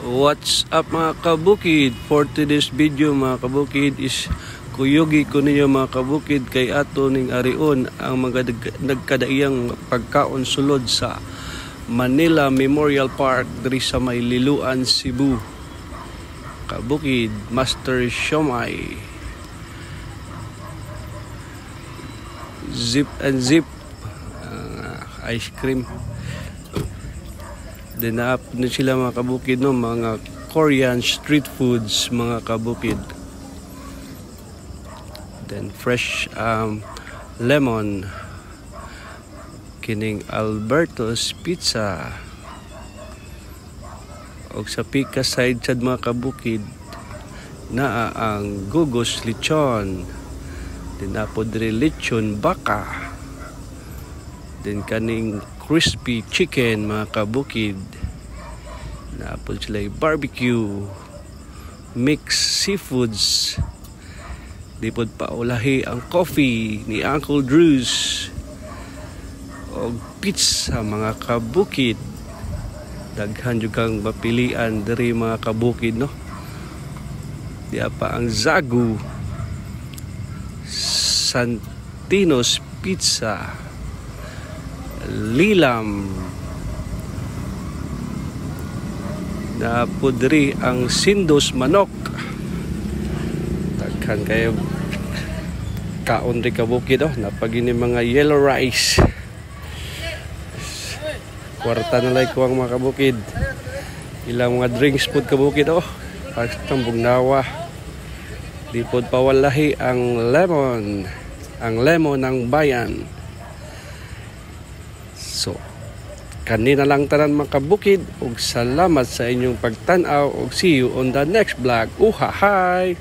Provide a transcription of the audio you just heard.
What's up mga kabukid? For today's video mga kabukid is kuyugi ko ninyo mga kabukid kay ato ning arion ang mga nagkadaiyang pagkaon sulod sa Manila Memorial Park diri sa may Liloan, Cebu. Kabukid, Master Siomai, Zip and Zip, ice cream. Then na sila mga kabukid, no, mga Korean street foods mga kabukid. Then fresh lemon, kining Alberto's Pizza. Og sa pika side sad mga kabukid naa ang Gugos Lechon. Then apo diri lechon baka. Then kaning crispy chicken mga kabukid. Naapod sila barbecue, mixed seafoods. Dipod paulahi ang coffee ni Uncle Drew's. O pizza mga kabukid. Daghan jud kang mapilian diri mga kabukid, no. Diya pa ang Zagu, Santino's Pizza, Lilam, na pudri ang Sindos Manok. Daghan kayo kaon ri kabukid, oh, napagini mga yellow rice. Kwarta na lay ko ang mga kabukid. Ilang mga drinks pod kabukid, oh, pagtambong nawa. Di pod pawalahi ang lemon ng bayan. So, kanina lang tanan mga kabukid, ug salamat sa inyong pagtan-aw, ug see you on the next vlog. Uhahay!